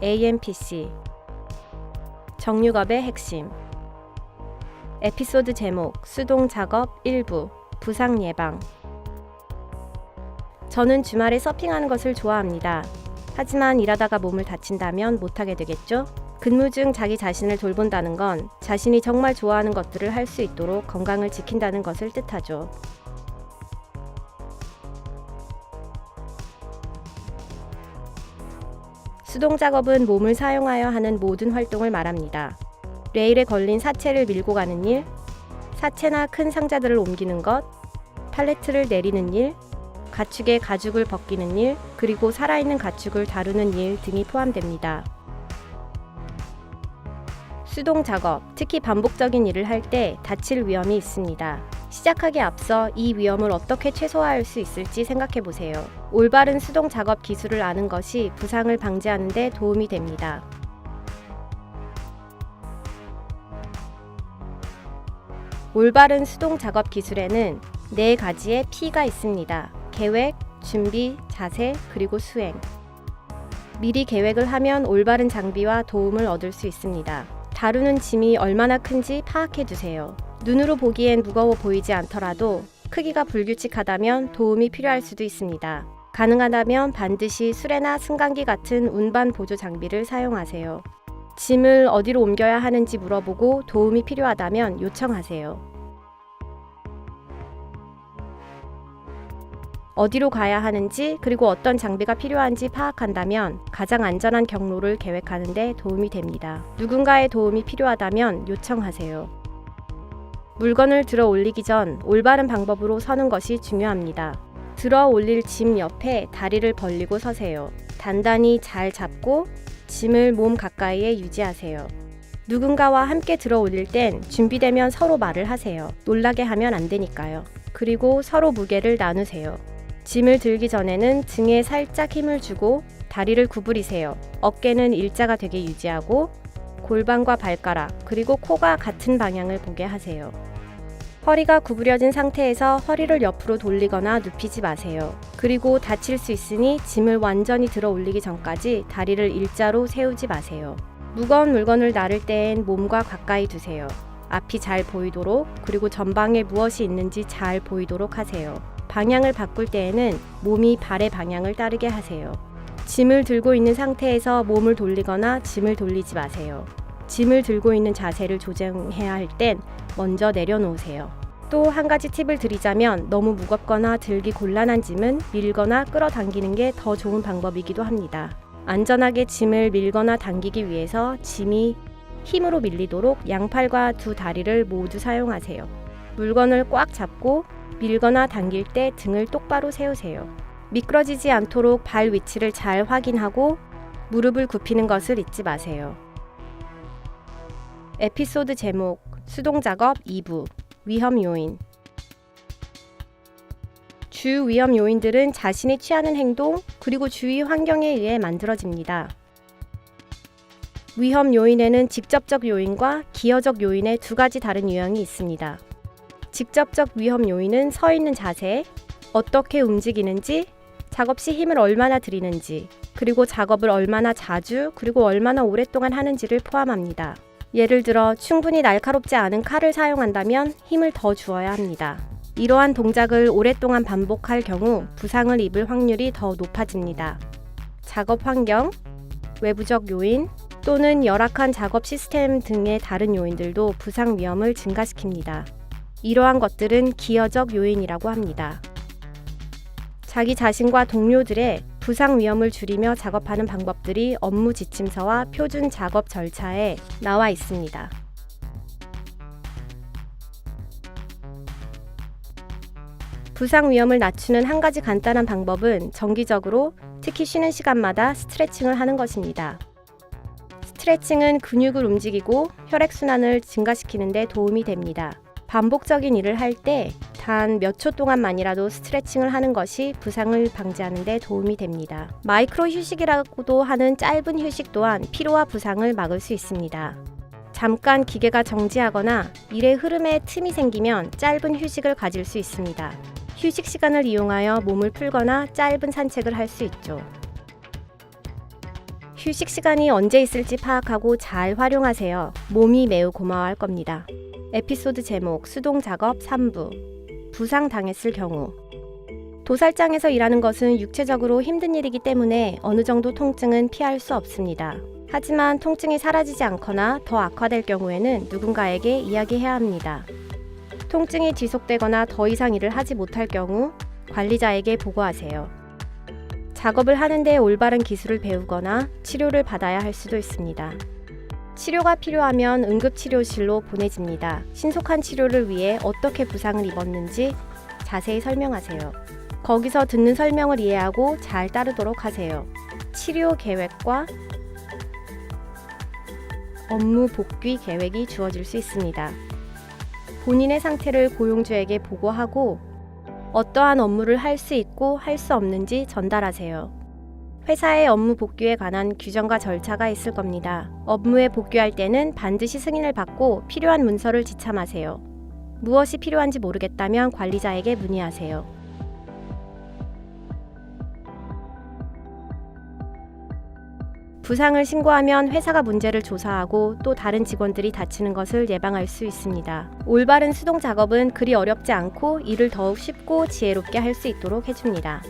AMPC 정육업의 핵심. 에피소드 제목 수동 작업 일부 부상 예방. 저는 주말에 서핑하는 것을 좋아합니다. 하지만 일하다가 몸을 다친다면 못하게 되겠죠? 근무 중 자기 자신을 돌본다는 건 자신이 정말 좋아하는 것들을 할 수 있도록 건강을 지킨다는 것을 뜻하죠. 수동 작업은 몸을 사용하여 하는 모든 활동을 말합니다. 레일에 걸린 사체를 밀고 가는 일, 사체나 큰 상자들을 옮기는 것, 팔레트를 내리는 일, 가축의 가죽을 벗기는 일, 그리고 살아있는 가축을 다루는 일 등이 포함됩니다. 수동 작업, 특히 반복적인 일을 할 때 다칠 위험이 있습니다. 시작하기에 앞서 이 위험을 어떻게 최소화할 수 있을지 생각해 보세요. 올바른 수동 작업 기술을 아는 것이 부상을 방지하는 데 도움이 됩니다. 올바른 수동 작업 기술에는 4가지의 P가 있습니다. 계획, 준비, 자세, 그리고 수행. 미리 계획을 하면 올바른 장비와 도움을 얻을 수 있습니다. 다루는 짐이 얼마나 큰지 파악해 두세요. 눈으로 보기엔 무거워 보이지 않더라도 크기가 불규칙하다면 도움이 필요할 수도 있습니다. 가능하다면 반드시 수레나 승강기 같은 운반 보조 장비를 사용하세요. 짐을 어디로 옮겨야 하는지 물어보고 도움이 필요하다면 요청하세요. 어디로 가야 하는지 그리고 어떤 장비가 필요한지 파악한다면 가장 안전한 경로를 계획하는 데 도움이 됩니다. 누군가의 도움이 필요하다면 요청하세요. 물건을 들어 올리기 전 올바른 방법으로 서는 것이 중요합니다. 들어 올릴 짐 옆에 다리를 벌리고 서세요. 단단히 잘 잡고 짐을 몸 가까이에 유지하세요. 누군가와 함께 들어 올릴 땐 준비되면 서로 말을 하세요. 놀라게 하면 안 되니까요. 그리고 서로 무게를 나누세요. 짐을 들기 전에는 등에 살짝 힘을 주고 다리를 구부리세요. 어깨는 일자가 되게 유지하고 골반과 발가락 그리고 코가 같은 방향을 보게 하세요. 허리가 구부려진 상태에서 허리를 옆으로 돌리거나 눕히지 마세요. 그리고 다칠 수 있으니 짐을 완전히 들어 올리기 전까지 다리를 일자로 세우지 마세요. 무거운 물건을 나를 때엔 몸과 가까이 두세요. 앞이 잘 보이도록 그리고 전방에 무엇이 있는지 잘 보이도록 하세요. 방향을 바꿀 때에는 몸이 발의 방향을 따르게 하세요. 짐을 들고 있는 상태에서 몸을 돌리거나 짐을 돌리지 마세요. 짐을 들고 있는 자세를 조정해야 할 땐 먼저 내려놓으세요. 또 한 가지 팁을 드리자면 너무 무겁거나 들기 곤란한 짐은 밀거나 끌어당기는 게 더 좋은 방법이기도 합니다. 안전하게 짐을 밀거나 당기기 위해서 짐이 힘으로 밀리도록 양팔과 두 다리를 모두 사용하세요. 물건을 꽉 잡고 밀거나 당길 때 등을 똑바로 세우세요. 미끄러지지 않도록 발 위치를 잘 확인하고 무릎을 굽히는 것을 잊지 마세요. 에피소드 제목 수동 작업 2부 위험 요인. 주 위험 요인들은 자신이 취하는 행동 그리고 주위 환경에 의해 만들어집니다. 위험 요인에는 직접적 요인과 기여적 요인의 2가지 다른 유형이 있습니다. 직접적 위험 요인은 서 있는 자세, 어떻게 움직이는지, 작업 시 힘을 얼마나 들이는지, 그리고 작업을 얼마나 자주 그리고 얼마나 오랫동안 하는지를 포함합니다. 예를 들어 충분히 날카롭지 않은 칼을 사용한다면 힘을 더 주어야 합니다. 이러한 동작을 오랫동안 반복할 경우 부상을 입을 확률이 더 높아집니다. 작업 환경, 외부적 요인 또는 열악한 작업 시스템 등의 다른 요인들도 부상 위험을 증가시킵니다. 이러한 것들은 기여적 요인이라고 합니다. 자기 자신과 동료들의 부상 위험을 줄이며 작업하는 방법들이 업무 지침서와 표준 작업 절차에 나와 있습니다. 부상 위험을 낮추는 한 가지 간단한 방법은 정기적으로 특히 쉬는 시간마다 스트레칭을 하는 것입니다. 스트레칭은 근육을 움직이고 혈액순환을 증가시키는 데 도움이 됩니다. 반복적인 일을 할 때 단 몇 초 동안만이라도 스트레칭을 하는 것이 부상을 방지하는 데 도움이 됩니다. 마이크로 휴식이라고도 하는 짧은 휴식 또한 피로와 부상을 막을 수 있습니다. 잠깐 기계가 정지하거나 일의 흐름에 틈이 생기면 짧은 휴식을 가질 수 있습니다. 휴식 시간을 이용하여 몸을 풀거나 짧은 산책을 할 수 있죠. 휴식 시간이 언제 있을지 파악하고 잘 활용하세요. 몸이 매우 고마워할 겁니다. 에피소드 제목 수동 작업 3부. 부상 당했을 경우. 도살장에서 일하는 것은 육체적으로 힘든 일이기 때문에 어느 정도 통증은 피할 수 없습니다. 하지만 통증이 사라지지 않거나 더 악화될 경우에는 누군가에게 이야기해야 합니다. 통증이 지속되거나 더 이상 일을 하지 못할 경우 관리자에게 보고하세요. 작업을 하는데 올바른 기술을 배우거나 치료를 받아야 할 수도 있습니다. 치료가 필요하면 응급치료실로 보내집니다. 신속한 치료를 위해 어떻게 부상을 입었는지 자세히 설명하세요. 거기서 듣는 설명을 이해하고 잘 따르도록 하세요. 치료 계획과 업무 복귀 계획이 주어질 수 있습니다. 본인의 상태를 고용주에게 보고하고 어떠한 업무를 할 수 있고 할 수 없는지 전달하세요. 회사의 업무 복귀에 관한 규정과 절차가 있을 겁니다. 업무에 복귀할 때는 반드시 승인을 받고 필요한 문서를 지참하세요. 무엇이 필요한지 모르겠다면 관리자에게 문의하세요. 부상을 신고하면 회사가 문제를 조사하고 또 다른 직원들이 다치는 것을 예방할 수 있습니다. 올바른 수동 작업은 그리 어렵지 않고 일을 더욱 쉽고 지혜롭게 할 수 있도록 해줍니다.